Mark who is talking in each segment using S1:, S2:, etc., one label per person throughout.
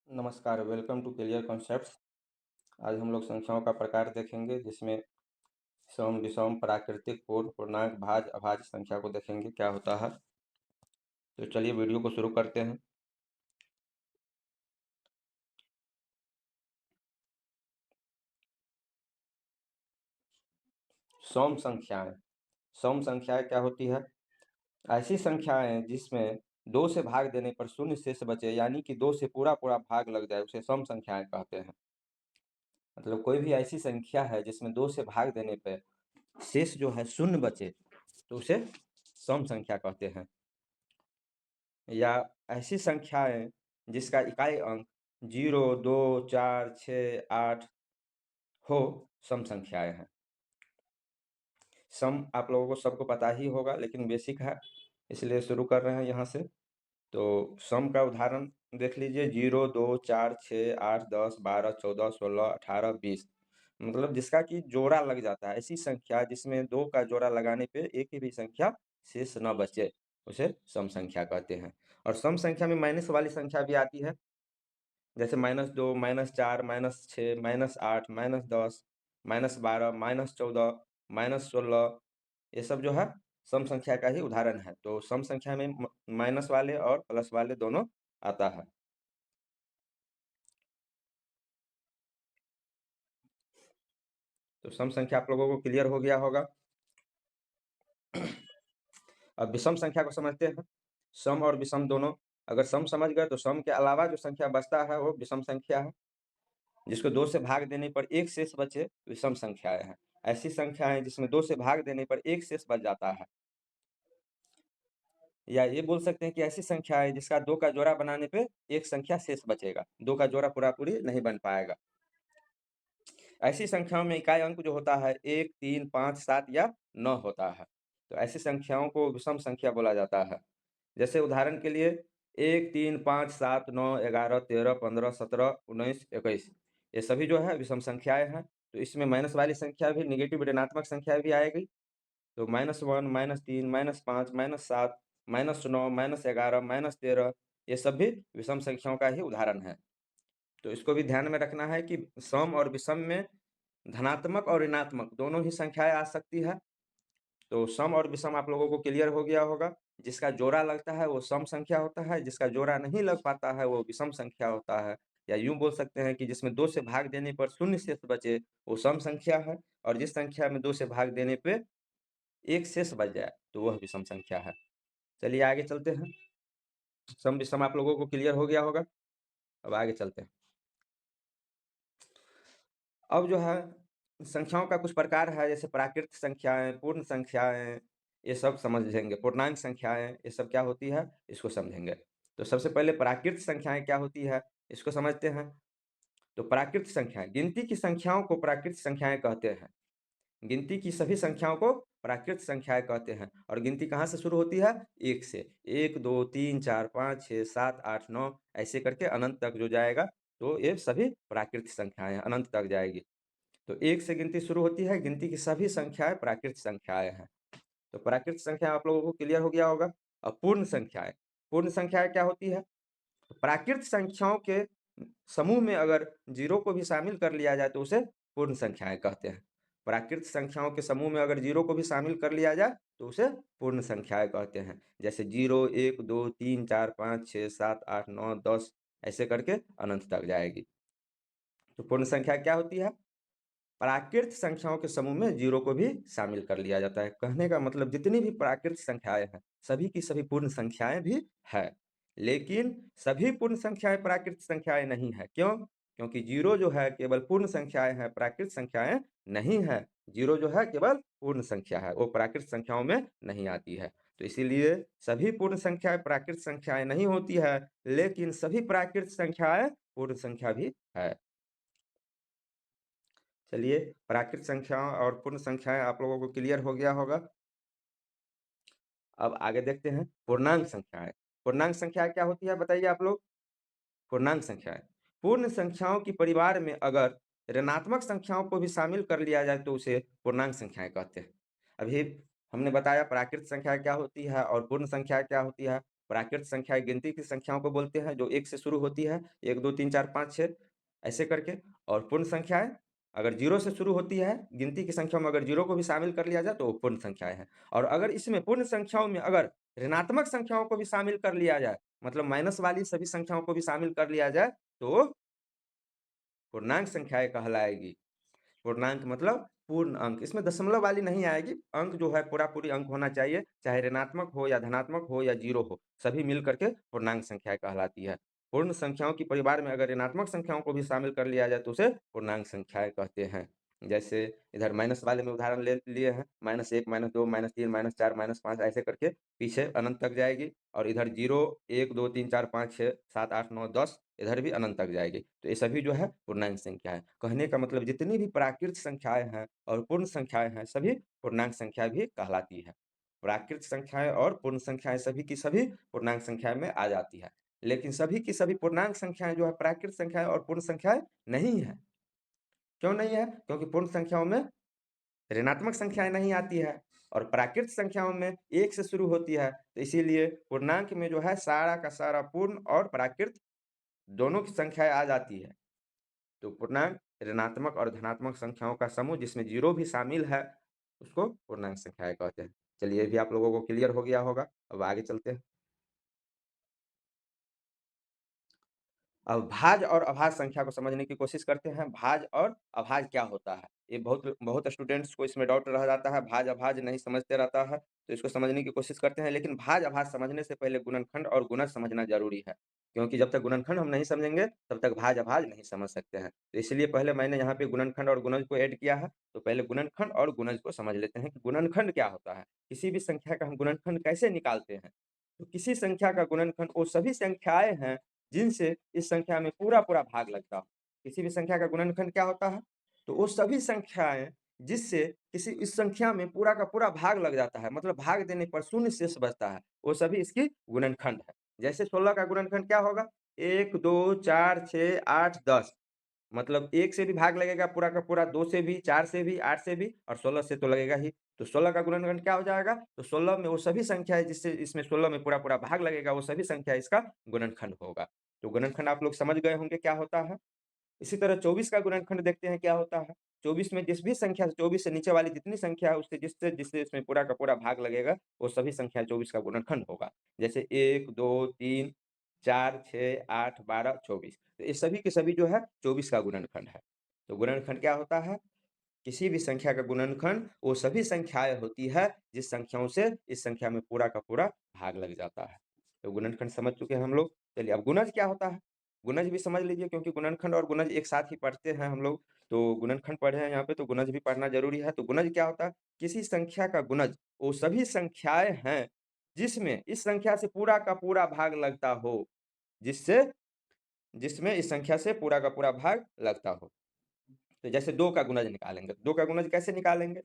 S1: नमस्कार, welcome to clear concepts. आज हम लोग संख्याओं का प्रकार देखेंगे, जिसमें सम, विषम, प्राकृतिक, पूर्ण, पूर्णांक, भाज्य, अभाज्य संख्या को देखेंगे क्या होता है। तो चलिए वीडियो को शुरू करते हैं। सम संख्याएं। सम संख्याएं क्या होती है? ऐसी संख्याएं जिसमें 2 से भाग देने पर शून्य शेष बचे, यानी कि 2 से पूरा पूरा भाग लग जाए, उसे सम संख्याएं कहते हैं। मतलब कोई भी ऐसी संख्या है जिसमें 2 से भाग देने पर शेष जो है शून्य बचे, तो उसे सम संख्या कहते हैं। या ऐसी संख्याएं जिसका इकाई अंक 0, 2, 4, 6, 8 हो, सम संख्याएं हैं। सम आप लोगों को सबको पता ही होगा, लेकिन बेसिक है, इसलिए शुरू कर रहे हैं यहाँ से। तो सम का उदाहरण देख लीजिए। 0, 2, 4, 6, 8, 10, 12, 14, 16, 18, 20। मतलब जिसका कि जोड़ा लग जाता है। ऐसी संख्या जिसमें 2 का जोड़ा लगाने पे एक ही भी संख्या शेष न बचे, उसे सम संख्या कहते हैं। और सम संख्या में माइनस वाली संख्या भी आती है, जैसे -2, -4, -6, -8, -10, -12, -14, -16। ये सब जो है सम संख्या का ही उदाहरण है। तो सम संख्या में माइनस वाले और प्लस वाले दोनों आता है। तो सम संख्या आप लोगों को क्लियर हो गया होगा। अब विषम संख्या को समझते हैं। सम और विषम दोनों। अगर सम समझ गए तो सम के अलावा जो संख्या बचता है वो विषम संख्या है। जिसको 2 से भाग देने पर एक शेष बचे, विषम संख्याएं हैं। ऐसी संख्याएं जिसमें 2 से भाग देने पर एक शेष बच जाता है। या ये बोल सकते हैं कि ऐसी संख्या है जिसका 2 का जोड़ा बनाने पे एक संख्या शेष बचेगा, 2 का जोड़ा पूरा पूरी नहीं बन पाएगा। ऐसी संख्याओं में इकाई अंक जो होता है 1, 3, 5, 7 या 9 होता है। तो ऐसी संख्याओं को विषम संख्या बोला जाता है। जैसे उदाहरण के लिए 1, 3, 5, 7, 9, 11, 13, 15, 17, 19, 21, ये सभी जो है विषम संख्याएं हैं। तो इसमें माइनस वाली संख्या भी, नेगेटिव ऋणात्मक संख्या भी आएगी। तो -1, -3, -5, -7, -9, -11, -13, ये सब भी विषम संख्याओं का ही उदाहरण है। तो इसको भी ध्यान में रखना है कि सम और विषम में धनात्मक और ऋणात्मक दोनों ही संख्याएं आ सकती है। तो सम और विषम आप लोगों को क्लियर हो गया होगा। जिसका जोड़ा लगता है वो सम संख्या होता है, जिसका जोड़ा नहीं लग पाता है वो विषम संख्या होता है। या यूं बोल सकते हैं कि जिसमें 2 से भाग देने पर शून्य शेष बचे, वो सम संख्या है। और जिस संख्या में 2 से भाग देने पे एक शेष बच जाए, तो वह विषम संख्या है। चलिए आगे चलते हैं। सम विषम आप लोगों को क्लियर हो गया होगा। अब आगे चलते हैं। अब जो है संख्याओं का कुछ प्रकार है, जैसे प्राकृत संख्याएं, पूर्ण संख्याएं, ये सब समझेंगे। पूर्णांक संख्याएं, ये सब क्या होती है, इसको समझेंगे। तो सबसे पहले प्राकृत संख्याएं क्या होती है, इसको समझते हैं। तो प्राकृत संख्याएं, गिनती की संख्याओं को प्राकृत संख्याएं कहते हैं। गिनती की सभी संख्याओं को प्राकृत संख्याएं कहते हैं। और गिनती कहाँ से शुरू होती है? 1 से। 1, 2, 3, 4, 5, 6, 7, 8, 9, ऐसे करके अनंत तक जो जाएगा, तो ये सभी प्राकृत संख्याएं हैं, अनंत तक जाएगी। तो 1 से गिनती शुरू होती है। गिनती की सभी संख्याएं प्राकृत संख्याएं हैं। तो प्राकृत संख्या आप लोगों को क्लियर हो गया होगा। अब पूर्ण संख्याएं। पूर्ण संख्याएं क्या होती है? प्राकृत संख्याओं के समूह में अगर 0 को भी शामिल कर लिया जाए तो उसे पूर्ण संख्याएं कहते हैं। प्राकृत संख्याओं के समूह में अगर 0 को भी शामिल कर लिया जाए तो उसे पूर्ण संख्याएं कहते हैं। जैसे 0, 1, 2, 3, 4, 5, 6, 7, 8, 9, 10, ऐसे करके अनंत तक जाएगी। तो पूर्ण संख्या क्या होती है? प्राकृत संख्याओं के समूह में 0 को भी शामिल कर लिया जाता है। कहने का मतलब जितनी भी प्राकृत संख्याएं हैं, सभी की सभी पूर्ण संख्याएं भी है। लेकिन सभी पूर्ण संख्याएं प्राकृत संख्याएं नहीं है। क्यों? क्योंकि 0 जो है केवल पूर्ण संख्याएं है, प्राकृत संख्याएं नहीं है। 0 जो है केवल पूर्ण संख्या है, वो प्राकृत संख्याओं में नहीं आती है। तो इसीलिए सभी पूर्ण संख्याएं प्राकृत संख्याएं नहीं होती है, लेकिन सभी प्राकृत संख्याएं पूर्ण संख्या भी है। चलिए, प्राकृत संख्याओं और पूर्ण संख्याएं आप लोगों को क्लियर हो गया होगा। अब आगे देखते हैं पूर्णांक संख्याएं। पूर्णांक संख्या क्या होती है बताइए आप लोग? पूर्णांक संख्याएं पूर्ण संख्याओं की परिवार में अगर ऋणात्मक संख्याओं को भी शामिल कर लिया जाए तो उसे पूर्णांक संख्याएं कहते हैं। अभी हमने बताया प्राकृत संख्या क्या होती है और पूर्ण संख्या क्या होती है। प्राकृत संख्या गिनती की संख्याओं को बोलते हैं जो 1 से शुरू होती है, 1, 2, 3, 4, 5, 6 ऐसे करके। और पूर्ण संख्याएँ अगर 0 से शुरू होती है, गिनती की संख्याओं में अगर 0 को भी शामिल कर लिया जाए तो वो पूर्ण संख्याएँ हैं। और अगर इसमें पूर्ण संख्याओं में अगर ऋणात्मक संख्याओं को भी शामिल कर लिया जाए, मतलब माइनस वाली सभी संख्याओं को भी शामिल कर लिया जाए, तो पूर्णांक संख्याएँ कहलाएगी। पूर्णांक मतलब पूर्ण अंक, इसमें दशमलव वाली नहीं आएगी, अंक जो है पूरा-पूरी अंक होना चाहिए, चाहे ऋणात्मक हो या धनात्मक हो या 0 हो, सभी मिल कर के पूर्णांक संख्याएँ कहलाती है। पूर्ण संख्याओं के परिवार में अगर ऋणात्मक संख्याओं को भी शामिल कर लिया जाए तो उसे पूर्णांक संख्याएँ कहते हैं। जैसे इधर माइनस वाले में उदाहरण ले लिए हैं, -1, -2, -3, -4, -5 ऐसे करके पीछे अनंत तक जाएगी और इधर 0, 1, 2, 3, 4, 5, 6, 7, 8, 9, 10 इधर भी अनंत तक जाएगी। तो ये सभी जो है पूर्णांक संख्या है। कहने का मतलब जितनी भी प्राकृत संख्याएँ हैं और पूर्ण संख्याएँ हैं, सभी पूर्णांक संख्या भी कहलाती है। प्राकृत संख्याएँ और पूर्ण संख्याएँ सभी की सभी पूर्णांक संख्या में आ जाती है। लेकिन सभी की सभी पूर्णांक संख्याएँ जो है प्राकृत संख्याएँ और पूर्ण संख्याएँ नहीं है। क्यों नहीं है? क्योंकि पूर्ण संख्याओं में ऋणात्मक संख्याएँ नहीं आती है और प्राकृत संख्याओं में 1 से शुरू होती है। तो इसीलिए पूर्णांक में जो है सारा का सारा पूर्ण और प्राकृत दोनों की संख्याएँ आ जाती है। तो पूर्णांक ऋणात्मक और धनात्मक संख्याओं का समूह जिसमें 0 भी शामिल है, उसको पूर्णांक संख्याएँ कहते हैं। चलिए ये भी आप लोगों को क्लियर हो गया होगा। अब आगे चलते हैं। अब भाज्य और अभाज्य संख्या को समझने की कोशिश करते हैं। भाज्य और अभाज्य क्या होता है? ये बहुत बहुत स्टूडेंट्स को इसमें डाउट रह जाता है, भाज्य अभाज्य नहीं समझते रहता है, तो इसको समझने की कोशिश करते हैं। लेकिन भाज्य अभाज्य समझने से पहले गुणनखंड और गुणज समझना ज़रूरी है, क्योंकि जब तक गुणनखंड हम नहीं समझेंगे, तब तक भाज्य अभाज्य नहीं समझ सकते हैं। तो इसलिए पहले मैंने यहाँ पे गुणनखंड और गुणज को ऐड किया है, तो पहले गुणनखंड और गुणज को समझ लेते हैं कि गुणनखंड क्या होता है? किसी भी संख्या का हम गुणनखंड कैसे निकालते हैं? तो किसी संख्या का गुणनखंड वो सभी संख्याएँ हैं जिनसे इस संख्या में पूरा-पूरा भाग लगता हो। किसी भी संख्या का गुणनखंड क्या होता है? तो वो सभी संख्याएँ जिससे किसी इस संख्या में पूरा का पूरा भाग लग जाता है, मतलब भाग देने पर शून्य शेष बचता है, वो सभी इसकी गुणनखंड है। जैसे 16 का गुणनखंड क्या होगा? 1, 2, 4, 6, 8, 10 मतलब 1 से भी भाग लगेगा पूरा का पूरा, 2 से भी, 4 से भी, 8 से भी और 16 से तो लगेगा ही। तो 16 का गुणनखंड क्या हो जाएगा? तो 16 में वो सभी संख्या है जिससे इसमें 16 में पूरा-पूरा भाग लगेगा, वो सभी संख्या इसका गुणनखंड होगा। तो गुणनखंड आप लोग समझ गए होंगे क्या होता है। इसी तरह 24 का गुणनखंड देखते हैं क्या होता है। 24 में जिस भी संख्या 24 से नीचे वाली जितनी संख्या है उससे जिससे जिससे इसमें पूरा का पूरा भाग लगेगा, वो सभी संख्या 24 का गुणनखंड होगा। जैसे 1, 2, 3, 4, 6, 8, 12, 24 तो ये सभी के सभी जो है 24 का गुणनखंड है। तो गुणनखंड क्या होता है? किसी भी संख्या का गुणनखंड वो सभी संख्याएँ होती है जिस संख्याओं से इस संख्या में पूरा का पूरा भाग लग जाता है। तो गुणनखंड समझ चुके हैं हम लोग। चलिए अब गुणज क्या होता है? गुणज भी समझ लीजिए क्योंकि गुणनखंड और गुणज एक साथ ही पढ़ते हैं हम लोग। तो गुणनखंड पढ़े हैं यहाँ पे तो गुणज भी पढ़ना ज़रूरी है। तो गुणज क्या होता है? किसी संख्या का गुणज वो सभी संख्याएँ हैं जिसमें इस संख्या से पूरा का पूरा भाग लगता हो, जिससे जिसमें इस संख्या से पूरा का पूरा भाग लगता हो। तो जैसे 2 का गुणज निकालेंगे, 2 का गुणज कैसे निकालेंगे?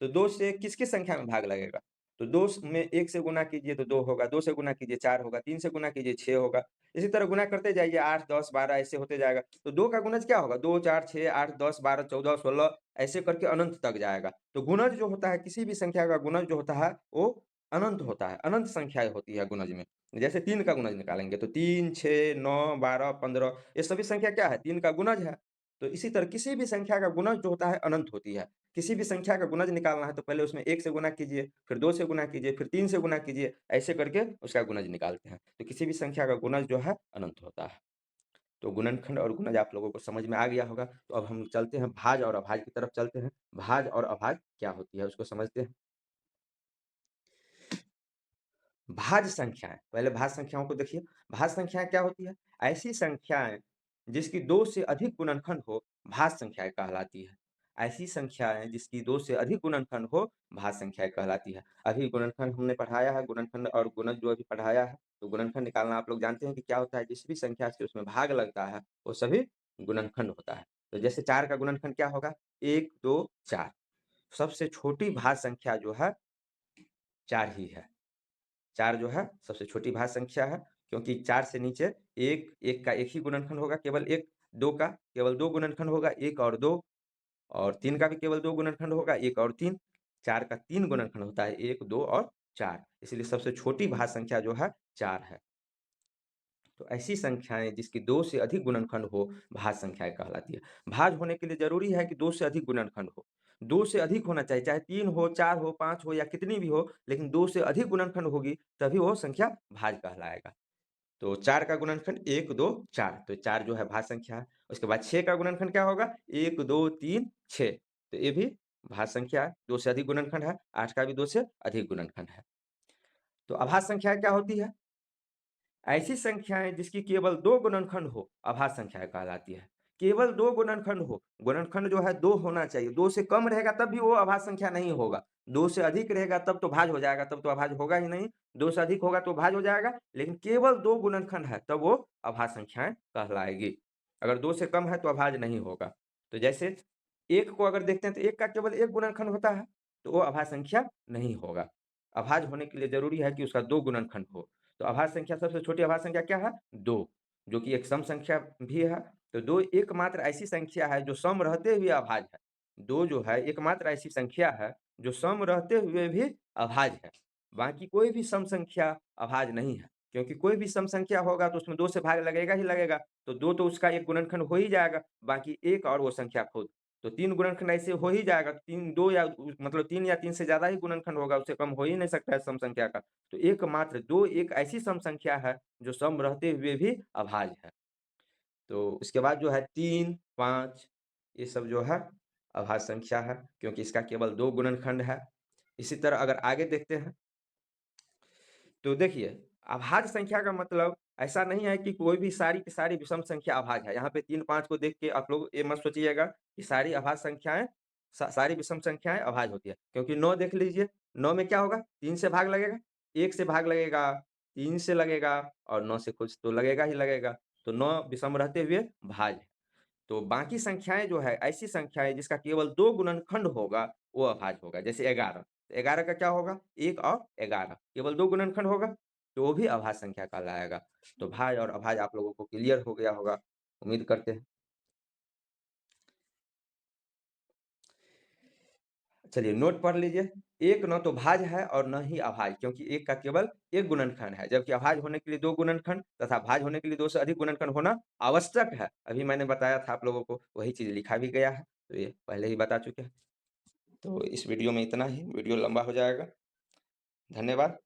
S1: तो 2 से किस-किस संख्या में भाग लगेगा? तो 2 में 1 से गुणा कीजिए तो 2 होगा, 2 से गुणा कीजिए 4 होगा, 3 से गुणा कीजिए 6 होगा। इसी तरह गुणा करते जाइए 8, 10, 12 ऐसे होते जाएगा। तो 2 का गुणज क्या होगा? 2, 4, 6, 8, 10, 12, 14, 16 ऐसे करके अनंत तक जाएगा। तो गुणज जो होता है, किसी भी संख्या का गुणज जो होता है, वो अनंत होता है, अनंत संख्याएँ होती है गुणज में। जैसे 3 का गुणज निकालेंगे तो 3, 6, 9, 12, 15 ये सभी संख्या क्या है? 3 का गुणज है। तो इसी तरह किसी भी संख्या का गुणज जो होता है अनंत होती है। किसी भी संख्या का गुणज निकालना है तो पहले उसमें 1 से गुणा कीजिए, फिर 2 से गुणा कीजिए, फिर 3 से गुणा कीजिए, ऐसे करके उसका गुणज निकालते हैं। तो किसी भी संख्या का गुणज जो है अनंत होता है। तो गुणनखंड और गुणज आप लोगों को समझ में आ गया होगा। तो अब हम चलते हैं भाज्य और अभाज्य की तरफ चलते हैं। भाज्य और अभाज्य क्या होती है उसको समझते हैं। भाज्य संख्याएँ, पहले भाज्य संख्याओं को देखिए। भाज्य संख्याएँ क्या होती है? ऐसी संख्याएँ जिसकी 2 से अधिक गुणनखंड हो, भाज्य संख्याएँ कहलाती है। ऐसी संख्याएँ जिसकी 2 से अधिक गुणनखंड हो, भाज्य संख्याएँ कहलाती है। अभी गुणनखंड हमने पढ़ाया है, गुणनखंड और गुणज जो अभी पढ़ाया है, तो गुणनखंड निकालना आप लोग जानते हैं कि क्या होता है? जिस भी संख्या से उसमें भाग लगता है, वो सभी गुणनखंड होता है। तो जैसे 4 का गुणनखंड क्या होगा? 1, 2, 4 सबसे छोटी भाज्य संख्या जो है 4 ही है। 4 जो है सबसे छोटी भाज्य संख्या है, क्योंकि 4 से नीचे 1, 1 का 1 ही गुणनखंड होगा केवल 1, 2 का केवल 2 गुणनखंड होगा 1 और 2 और 3 का भी केवल 2 गुणनखंड होगा 1 और 3, 4 का 3 गुणनखंड होता है 1, 2 और 4, इसलिए सबसे छोटी भाज्य संख्या जो है 4 है। तो ऐसी संख्याएँ जिसकी 2 से अधिक गुणनखंड हो, भाज्य संख्याएँ कहलाती है। भाज्य होने के लिए ज़रूरी है कि 2 से अधिक गुणनखंड हो। 2 से अधिक होना चाहिए, चाहे 3 हो, 4 हो, 5 हो या कितनी भी हो, लेकिन 2 से अधिक गुणनखंड होगी, तभी वो संख्या भाज्य कहलाएगा। तो 4 का गुणनखंड 1, 2, 4, तो 4 जो है भाज्य संख्या है। उसके बाद 6 का गुणनखंड क्या होगा? 1, 2, 3, 6, तो ये भी भाज्य संख्या है, 2 से अधिक गुणनखंड है। 8 का भी 2 से अधिक गुणनखंड है। तो अभाज्य संख्याएँ क्या होती है? ऐसी संख्याएँ जिसकी केवल 2 गुणनखंड हो, अभाज्य संख्याएँ कहलाती है। केवल 2 गुणनखंड हो, गुणनखंड जो है 2 होना चाहिए, 2 से कम रहेगा तब भी वो अभाज्य संख्या नहीं होगा। 2 से अधिक रहेगा तब तो भाज्य हो जाएगा, तब तो अभाज्य होगा ही नहीं। 2 से अधिक होगा तो भाज्य हो जाएगा, लेकिन केवल 2 गुणनखंड है तब वो अभाज्य संख्याएँ कहलाएगी। अगर 2 से कम है तो अभाज्य नहीं होगा। तो जैसे 1 को अगर देखते हैं तो 1 का केवल 1 गुणनखंड होता है, तो वो अभाज्य संख्या नहीं होगा। अभाज्य होने के लिए ज़रूरी है कि उसका 2 गुणनखंड हो। तो अभाज्य संख्या सबसे छोटी अभाज्य संख्या क्या है? 2, जो कि एक सम संख्या भी है। तो 2 एकमात्र ऐसी संख्या है जो सम रहते हुए अभाज्य है। 2 जो है एकमात्र ऐसी संख्या है जो सम रहते हुए भी अभाज्य है। बाकी कोई भी सम संख्या अभाज्य नहीं है, क्योंकि कोई भी सम संख्या होगा तो उसमें 2 से भाग लगेगा ही लगेगा। तो 2 तो उसका एक गुणनखंड हो ही जाएगा, बाकी 1 और वो संख्या खुद। तो 3 गुणनखंड ऐसे हो ही जाएगा। 3 2 या मतलब 3 या 3 से ज़्यादा ही गुणनखंड होगा, उससे कम हो ही नहीं सकता है सम संख्या का। तो एकमात्र 2 एक ऐसी सम संख्या है जो सम रहते हुए भी अभाज्य है। तो उसके बाद जो है 3, 5 ये सब जो है अभाज्य संख्या है, क्योंकि इसका केवल 2 गुणनखंड है। इसी तरह अगर आगे देखते हैं, तो देखिए अभाज्य संख्या का मतलब ऐसा नहीं है कि कोई भी सारी की सारी विषम संख्या अभाज्य है। यहाँ पे 3, 5 को देख के आप लोग ये मत सोचिएगा कि सारी अभाज्य संख्याएँ सारी विषम संख्याएँ अभाज्य होती है। क्योंकि 9 देख लीजिए, 9 में क्या होगा? 3 से भाग लगेगा, 1 से भाग लगेगा, 3 से लगेगा और 9 से कुछ तो लगेगा ही लगेगा। तो 9 विषम रहते हुए भाज्य है। तो बाकी संख्याएँ जो है, ऐसी संख्याएँ जिसका केवल 2 गुणनखंड होगा, वो अभाज्य होगा। जैसे 11, तो 11 का क्या होगा? 1 और 11, केवल 2 गुणनखंड होगा, तो वो भी अभाज्य संख्या कहलाएगा। तो भाज्य और अभाज्य आप लोगों को क्लियर हो गया होगा, उम्मीद करते हैं। चलिए नोट पढ़ लीजिए, 1 न तो भाज्य है और न ही अभाज्य, क्योंकि 1 का केवल 1 गुणनखंड है, जबकि अभाज्य होने के लिए 2 गुणनखंड तथा भाज्य होने के लिए 2 से अधिक गुणनखंड होना आवश्यक है। अभी मैंने बताया था आप लोगों को, वही चीज़ लिखा भी गया है, तो ये पहले ही बता चुके हैं। तो इस वीडियो में इतना ही, वीडियो लंबा हो जाएगा। धन्यवाद।